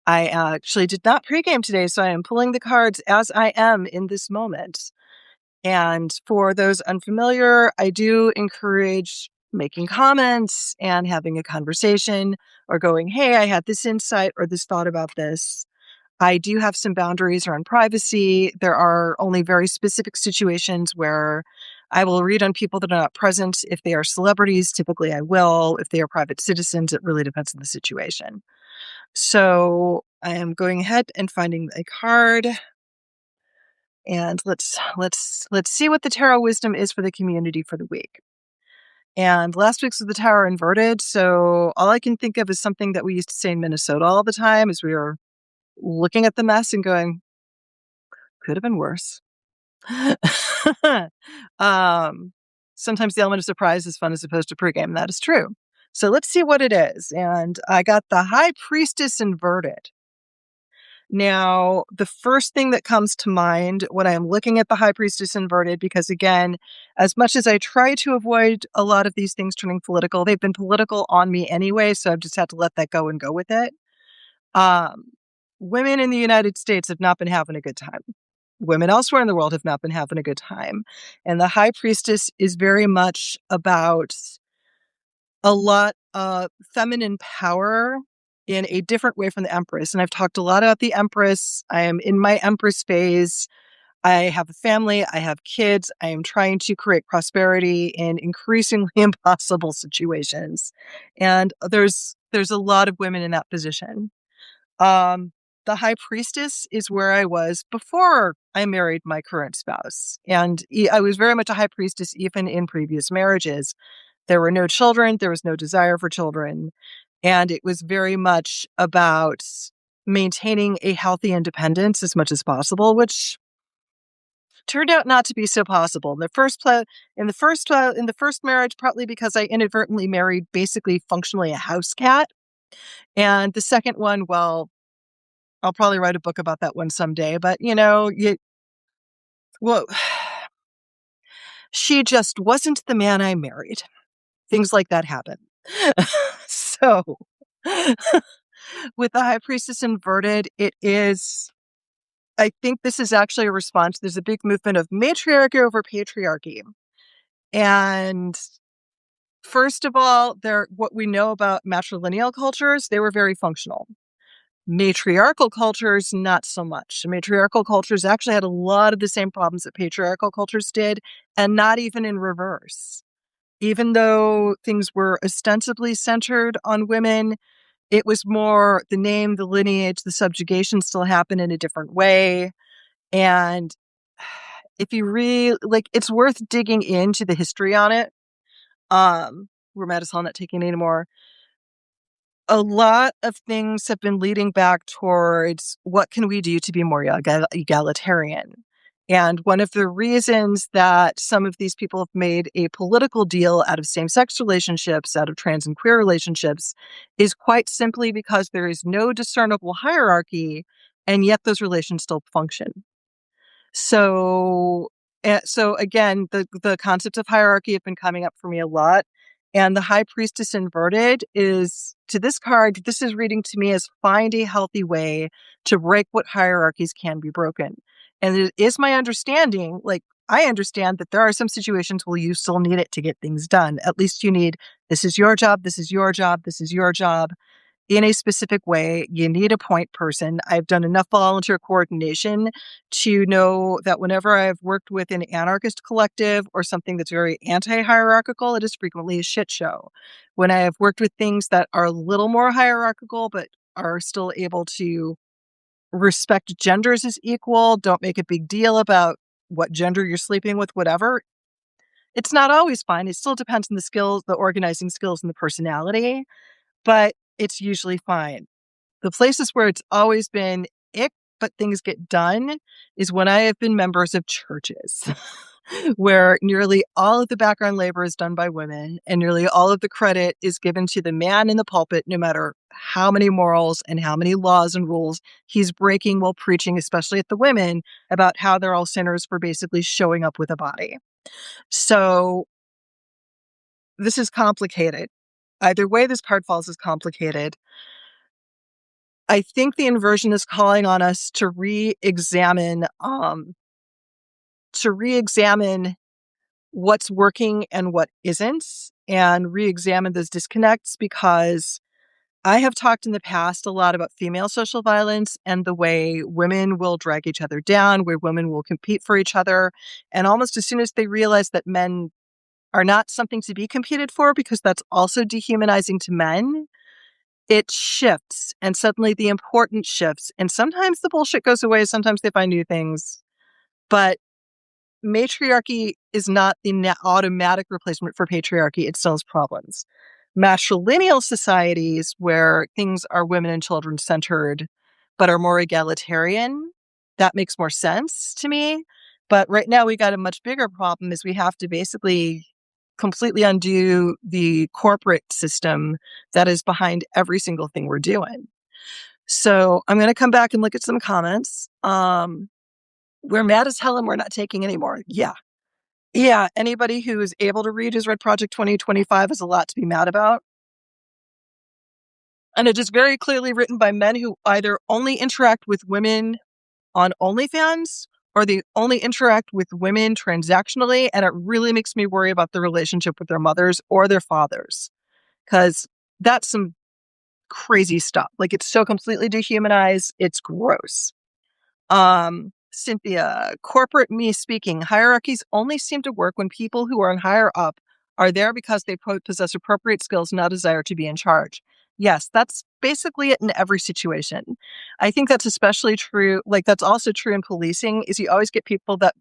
I actually did not pregame today, so I am pulling the cards as I am in this moment. And for those unfamiliar, I do encourage making comments and having a conversation or going, hey, I had this insight or this thought about this. I do have some boundaries around privacy. There are only very specific situations where I will read on people that are not present. If they are celebrities, typically I will. If they are private citizens, it really depends on the situation. So I am going ahead and finding a card, and let's see what the tarot wisdom is for the community for the week. And last week's was the tower inverted, so all I can think of is something that we used to say in Minnesota all the time as we were looking at the mess and going, could have been worse. um, Sometimes the element of surprise is fun as opposed to pregame. That is true. So let's see what it is. And I got the High Priestess inverted. Now, the first thing that comes to mind when I'm looking at the High Priestess inverted, because again, as much as I try to avoid a lot of these things turning political, they've been political on me anyway, so I've just had to let that go and go with it. Um, Women in the United States have not been having a good time. Women elsewhere in the world have not been having a good time. And the High Priestess is very much about a lot of feminine power in a different way from the Empress. And I've talked a lot about the Empress. I am in my Empress phase. I have a family. I have kids. I am trying to create prosperity in increasingly impossible situations. And there's a lot of women in that position. Um, the High Priestess is where I was before I married my current spouse. And I was very much a High Priestess even in previous marriages. There were no children. There was no desire for children. And it was very much about maintaining a healthy independence as much as possible, which turned out not to be so possible. In the first marriage, partly because I inadvertently married basically functionally a house cat. And the second one, well, I'll probably write a book about that one someday, but well, she just wasn't the man I married. Things like that happen. So with the High Priestess inverted, I think this is actually a response. There's a big movement of matriarchy over patriarchy. And first of all, what we know about matrilineal cultures, they were very functional. Matriarchal cultures, not so much. Matriarchal cultures actually had a lot of the same problems that patriarchal cultures did, and not even in reverse. Even though things were ostensibly centered on women, it was more the name, the lineage, the subjugation still happened in a different way. And if you really it's worth digging into the history on it. We're not taking it anymore. A lot of things have been leading back towards what can we do to be more egalitarian. And one of the reasons that some of these people have made a political deal out of same-sex relationships, out of trans and queer relationships, is quite simply because there is no discernible hierarchy, and yet those relations still function. So, so again, the concepts of hierarchy have been coming up for me a lot. And the High Priestess inverted is, to this card, this is reading to me as find a healthy way to break what hierarchies can be broken. And it is my understanding, I understand that there are some situations where you still need it to get things done. At least you need, this is your job, this is your job, this is your job. In a specific way, you need a point person. I've done enough volunteer coordination to know that whenever I've worked with an anarchist collective or something that's very anti-hierarchical, it is frequently a shit show. When I have worked with things that are a little more hierarchical, but are still able to respect genders as equal, don't make a big deal about what gender you're sleeping with, whatever, it's not always fine. It still depends on the skills, the organizing skills, and the personality, but it's usually fine. The places where it's always been ick, but things get done is when I have been members of churches where nearly all of the background labor is done by women and nearly all of the credit is given to the man in the pulpit, no matter how many morals and how many laws and rules he's breaking while preaching, especially at the women, about how they're all sinners for basically showing up with a body. So this is complicated. Either way this card falls is complicated. I think the inversion is calling on us to re-examine what's working and what isn't, and re-examine those disconnects, because I have talked in the past a lot about female social violence and the way women will drag each other down, where women will compete for each other. And almost as soon as they realize that men are not something to be competed for, because that's also dehumanizing to men, it shifts, and suddenly the importance shifts. And sometimes the bullshit goes away, sometimes they find new things. But matriarchy is not the automatic replacement for patriarchy. It still has problems. Matrilineal societies where things are women and children centered, but are more egalitarian, that makes more sense to me. But right now we got a much bigger problem, is we have to basically completely undo the corporate system that is behind every single thing we're doing. So I'm going to come back and look at some comments. We're mad as hell and we're not taking any more. Yeah. Yeah. Anybody who is able to read who's read Project 2025 has a lot to be mad about. And it is very clearly written by men who either only interact with women on OnlyFans or they only interact with women transactionally. And it really makes me worry about the relationship with their mothers or their fathers, because that's some crazy stuff. Like, it's so completely dehumanized. It's gross. Cynthia, corporate me speaking, hierarchies only seem to work when people who are higher up are there because they possess appropriate skills, not a desire to be in charge. Yes, that's basically it in every situation. I think that's especially true. Like, that's also true in policing, is you always get people that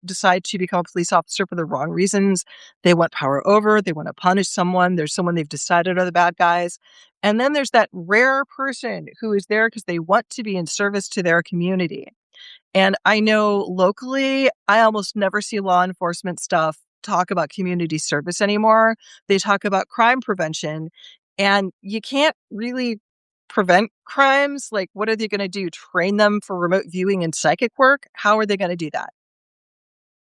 decide to become a police officer for the wrong reasons. They want power over, they want to punish someone. There's someone they've decided are the bad guys. And then there's that rare person who is there because they want to be in service to their community. And I know locally, I almost never see law enforcement stuff talk about community service anymore. They talk about crime prevention, and you can't really prevent crimes. Like, what are they going to do? Train them for remote viewing and psychic work? How are they going to do that?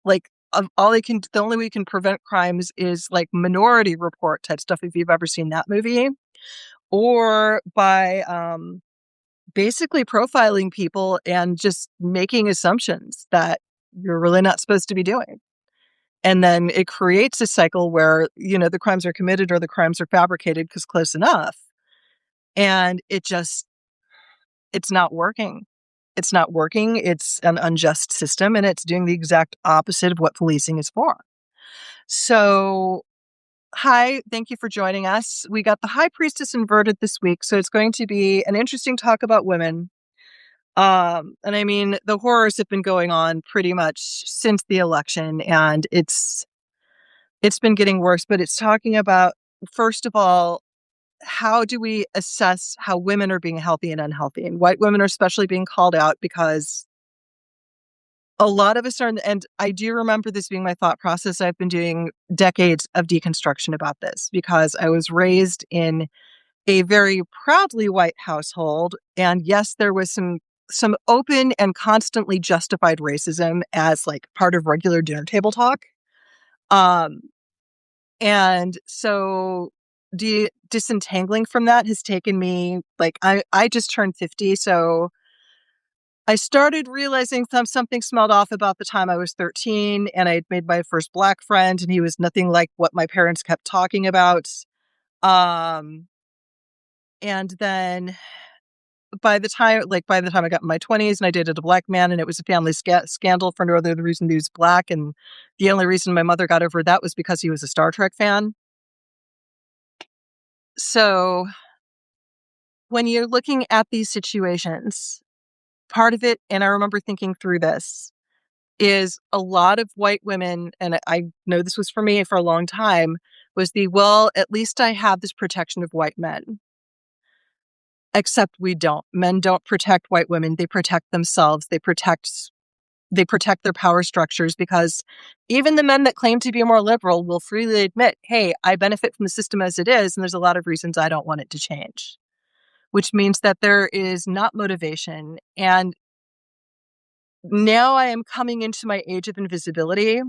Like, the only way you can prevent crimes is like Minority Report type stuff, if you've ever seen that movie, or by basically profiling people and just making assumptions that you're really not supposed to be doing. And then it creates a cycle where, the crimes are committed or the crimes are fabricated because close enough. And it's not working. It's not working. It's an unjust system, and it's doing the exact opposite of what policing is for. So, hi, thank you for joining us. We got the High Priestess inverted this week, so it's going to be an interesting talk about women. And I mean, the horrors have been going on pretty much since the election, and it's been getting worse, but it's talking about, first of all, how do we assess how women are being healthy and unhealthy? And white women are especially being called out because a lot of us are, and I do remember this being my thought process. I've been doing decades of deconstruction about this because I was raised in a very proudly white household. And yes, there was some open and constantly justified racism as like part of regular dinner table talk. And so disentangling from that has taken me, like, I just turned 50. So I started realizing something smelled off about the time I was 13, and I had made my first Black friend, and he was nothing like what my parents kept talking about. And then by the time I got in my 20s and I dated a Black man, and it was a family scandal for no other reason he was Black. And the only reason my mother got over that was because he was a Star Trek fan. So when you're looking at these situations, part of it, and I remember thinking through this, is a lot of white women, and I know this was for me for a long time, was well, at least I have this protection of white men. Except we don't. Men don't protect white women. They protect themselves. They protect their power structures, because even the men that claim to be more liberal will freely admit, hey, I benefit from the system as it is, and there's a lot of reasons I don't want it to change. Which means that there is not motivation. And now I am coming into my age of invisibility.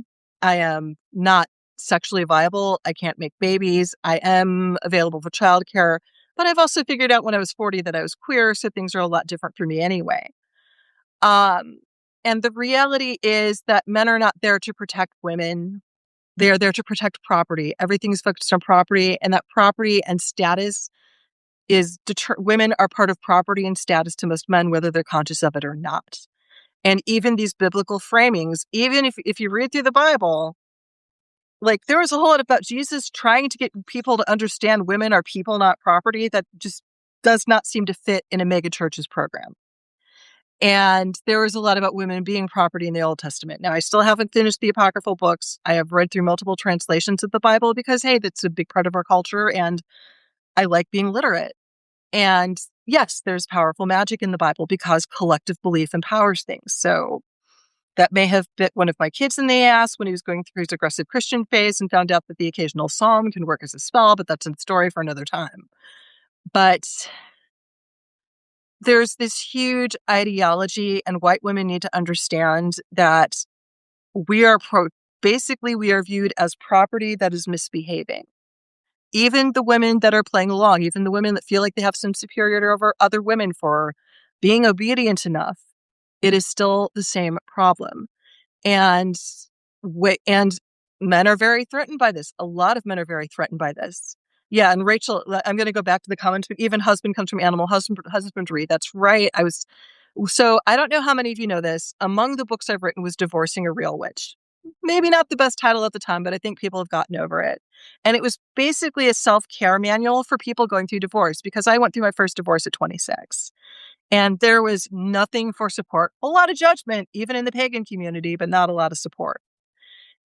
I am not sexually viable. I can't make babies. I am available for childcare. But I've also figured out when I was 40 that I was queer, so things are a lot different for me anyway. Um, and the reality is that men are not there to protect women. They are there to protect property. Everything is focused on property, and that property and status is women are part of property and status to most men, whether they're conscious of it or not. And even these biblical framings, even if you read through the Bible, like there was a whole lot about Jesus trying to get people to understand women are people, not property, that just does not seem to fit in a megachurch's program. And there was a lot about women being property in the Old Testament. Now, I still haven't finished the apocryphal books. I have read through multiple translations of the Bible because, hey, that's a big part of our culture and I like being literate. And yes, there's powerful magic in the Bible because collective belief empowers things. So that may have bit one of my kids in the ass when he was going through his aggressive Christian phase and found out that the occasional psalm can work as a spell, but that's a story for another time. But there's this huge ideology, and white women need to understand that we are basically we are viewed as property that is misbehaving. Even the women that are playing along, even the women that feel like they have some superiority over other women for being obedient enough, it is still the same problem. And and men are very threatened by this. A lot of men are very threatened by this. Yeah, and Rachel, I'm going to go back to the comment. Even husband comes from animal husbandry. That's right. So I don't know how many of you know this. Among the books I've written was Divorcing a Real Witch. Maybe not the best title at the time, but I think people have gotten over it. And it was basically a self-care manual for people going through divorce because I went through my first divorce at 26. And there was nothing for support, a lot of judgment, even in the pagan community, but not a lot of support.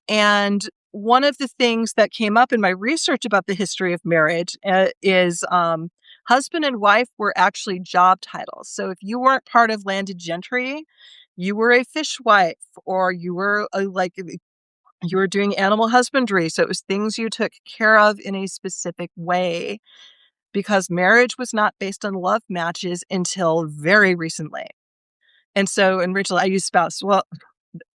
And one of the things that came up in my research about the history of marriage is husband and wife were actually job titles. So if you weren't part of landed gentry, you were a fishwife or you were you were doing animal husbandry. So it was things you took care of in a specific way because marriage was not based on love matches until very recently. And so, and Rachel, I use spouse. Well,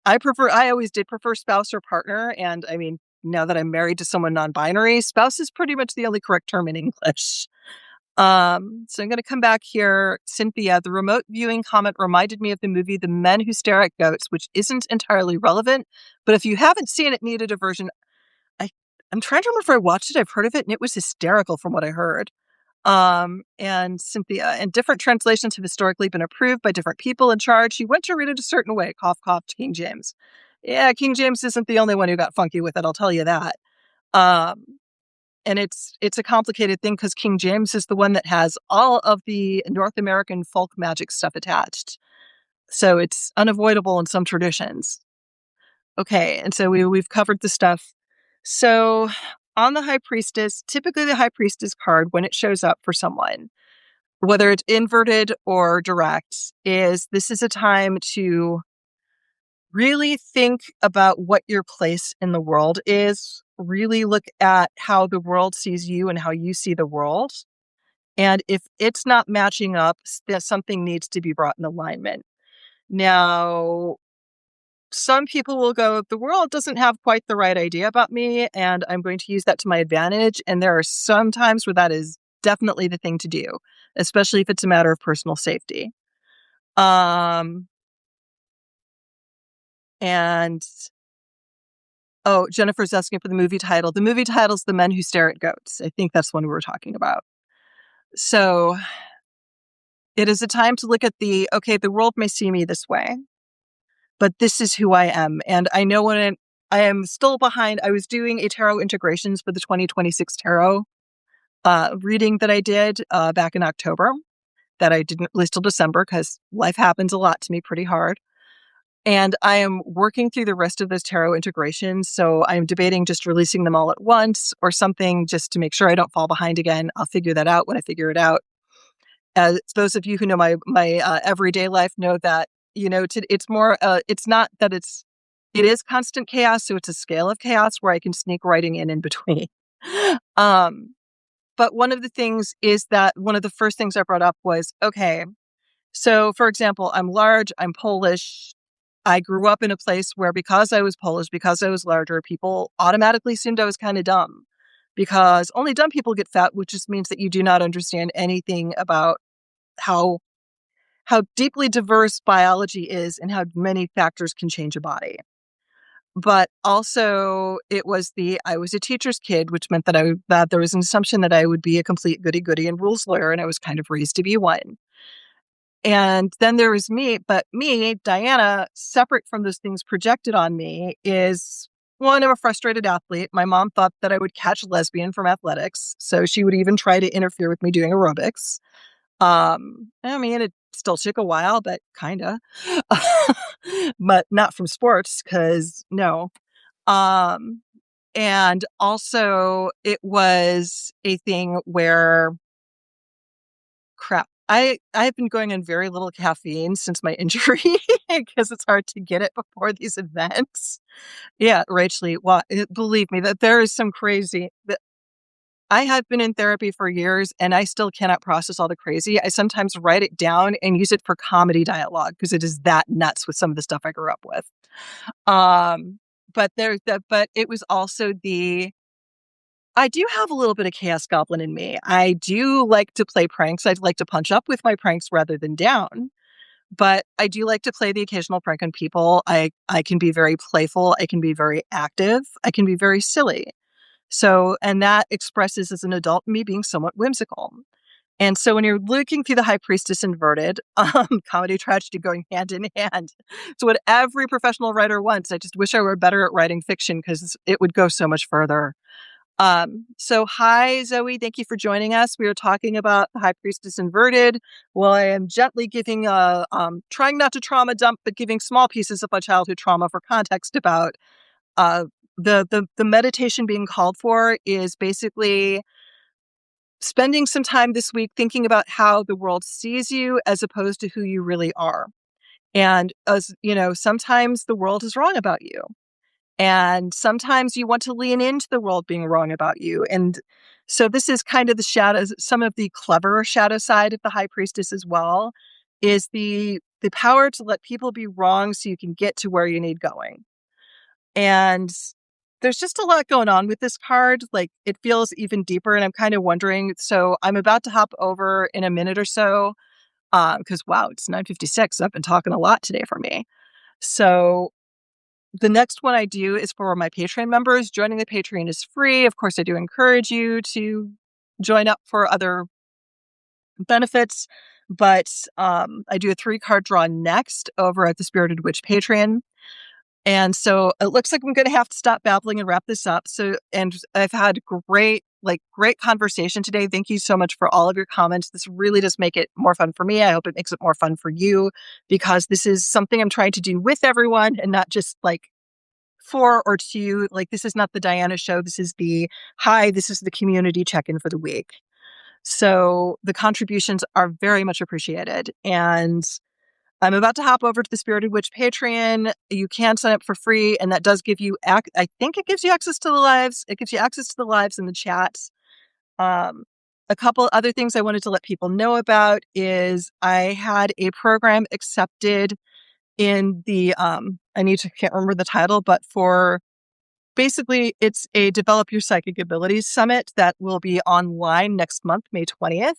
I always did prefer spouse or partner. And I mean, now that I'm married to someone non-binary, spouse is pretty much the only correct term in English. So I'm going to come back here. Cynthia, the remote viewing comment reminded me of the movie The Men Who Stare at Goats, which isn't entirely relevant. But if you haven't seen it, needed a version. I'm trying to remember if I watched it. I've heard of it, and it was hysterical from what I heard. And Cynthia, and different translations have historically been approved by different people in charge. He went to read it a certain way. Cough, cough, King James. Yeah, King James isn't the only one who got funky with it. I'll tell you that. Um, and it's a complicated thing because King James is the one that has all of the North American folk magic stuff attached. So it's unavoidable in some traditions. Okay, and so we've covered the stuff. So on the High Priestess, typically the High Priestess card, when it shows up for someone, whether it's inverted or direct, this is a time to really think about what your place in the world is, really look at how the world sees you and how you see the world. And if it's not matching up, something needs to be brought in alignment. Now, some people will go, the world doesn't have quite the right idea about me, and I'm going to use that to my advantage. And there are some times where that is definitely the thing to do, especially if it's a matter of personal safety. And Jennifer's asking for the movie title. The movie title is The Men Who Stare at Goats. I think that's one we were talking about. So it is a time to look at the world may see me this way, but this is who I am. And I know when I am still behind. I was doing a tarot integrations for the 2026 tarot reading that I did back in October that I didn't release till December because life happens a lot to me pretty hard. And I am working through the rest of those tarot integrations. So I'm debating just releasing them all at once or something just to make sure I don't fall behind again. I'll figure that out when I figure it out. Those of you who know my everyday life know that, it's more, it's not that it is constant chaos. So it's a scale of chaos where I can sneak writing in between. But one of the things is that one of the first things I brought up was, okay, so for example, I'm large, I'm Polish. I grew up in a place where because I was Polish, because I was larger, people automatically assumed I was kind of dumb. because only dumb people get fat, which just means that you do not understand anything about how deeply diverse biology is and how many factors can change a body. But also I was a teacher's kid, which meant that there was an assumption that I would be a complete goody-goody and rules lawyer, and I was kind of raised to be one. And then there was me, but me, Diana, separate from those things projected on me is, one, I'm a frustrated athlete. My mom thought that I would catch lesbian from athletics, so she would even try to interfere with me doing aerobics. I mean, it still took a while, but kinda. But not from sports, because no. Um, and also it was a thing where crap. I've been going on very little caffeine since my injury because it's hard to get it before these events. Yeah, Rachel, well, believe me that there is some crazy that I have been in therapy for years and I still cannot process all the crazy. I sometimes write it down and use it for comedy dialogue because it is that nuts with some of the stuff I grew up with. Um, but it was also I do have a little bit of chaos goblin in me. I do like to play pranks. I'd like to punch up with my pranks rather than down. But I do like to play the occasional prank on people. I can be very playful. I can be very active. I can be very silly. So, and that expresses as an adult me being somewhat whimsical. And so when you're looking through the High Priestess inverted, comedy, tragedy going hand in hand. It's what every professional writer wants. I just wish I were better at writing fiction because it would go so much further. So hi, Zoe. Thank you for joining us. We are talking about the High Priestess inverted. Well, I am gently giving trying not to trauma dump, but giving small pieces of my childhood trauma for context about uh, the meditation being called for is basically spending some time this week thinking about how the world sees you as opposed to who you really are. And as you know, sometimes the world is wrong about you. And sometimes you want to lean into the world being wrong about you. And so this is kind of the shadows, some of the clever shadow side of the High Priestess as well, is the power to let people be wrong so you can get to where you need going. And there's just a lot going on with this card. Like, it feels even deeper, and I'm kind of wondering. So I'm about to hop over in a minute or so, because wow, it's 9:56. I've been talking a lot today for me. So the next one I do is for my Patreon members. Joining the Patreon is free. Of course, I do encourage you to join up for other benefits, but I do a 3-card draw next over at the Spirited Witch Patreon. And so it looks like I'm going to have to stop babbling and wrap this up. So, and I've had great conversation today. Thank you so much for all of your comments. This really does make it more fun for me. I hope it makes it more fun for you, because this is something I'm trying to do with everyone and not just for or to. Like, this is not the Diana show. This is this is the community check-in for the week. So the contributions are very much appreciated. And I'm about to hop over to the Spirited Witch Patreon. You can sign up for free, and that does give you, I think it gives you access to the lives. It gives you access to the lives and the chats. A couple other things I wanted to let people know about is I had a program accepted in the, can't remember the title, but for basically it's a Develop Your Psychic Abilities Summit that will be online next month, May 20th.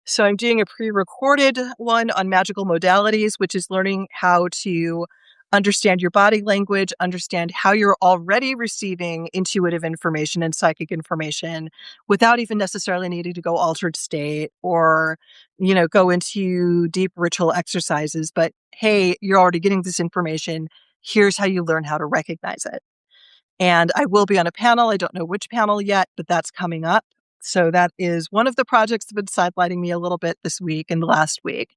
So I'm doing a pre-recorded one on magical modalities, which is learning how to understand your body language, understand how you're already receiving intuitive information and psychic information without even necessarily needing to go altered state or, go into deep ritual exercises. But hey, you're already getting this information. Here's how you learn how to recognize it. And I will be on a panel. I don't know which panel yet, but that's coming up. So that is one of the projects that have been sidelining me a little bit this week and the last week.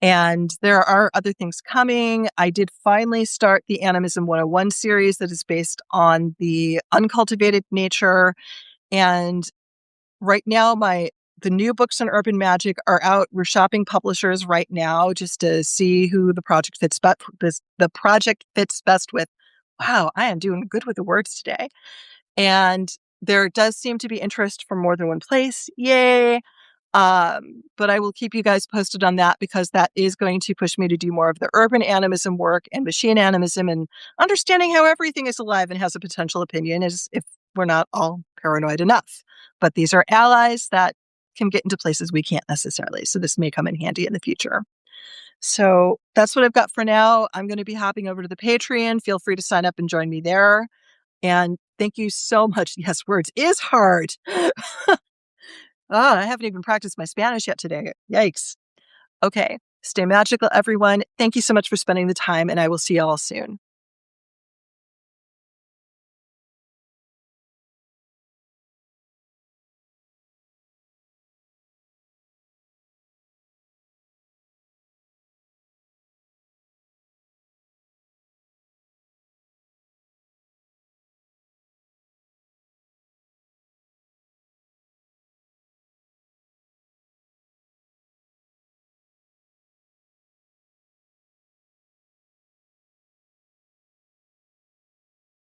And there are other things coming. I did finally start the Animism 101 series that is based on the uncultivated nature. And right now, the new books on urban magic are out. We're shopping publishers right now just to see who the project fits best with. Wow, I am doing good with the words today. And there does seem to be interest from more than one place. Yay. But I will keep you guys posted on that, because that is going to push me to do more of the urban animism work and machine animism and understanding how everything is alive and has a potential opinion, as if we're not all paranoid enough. But these are allies that can get into places we can't necessarily. So this may come in handy in the future. So that's what I've got for now. I'm going to be hopping over to the Patreon. Feel free to sign up and join me there. And thank you so much. Yes, words is hard. I haven't even practiced my Spanish yet today. Yikes. Okay. Stay magical, everyone. Thank you so much for spending the time, and I will see you all soon.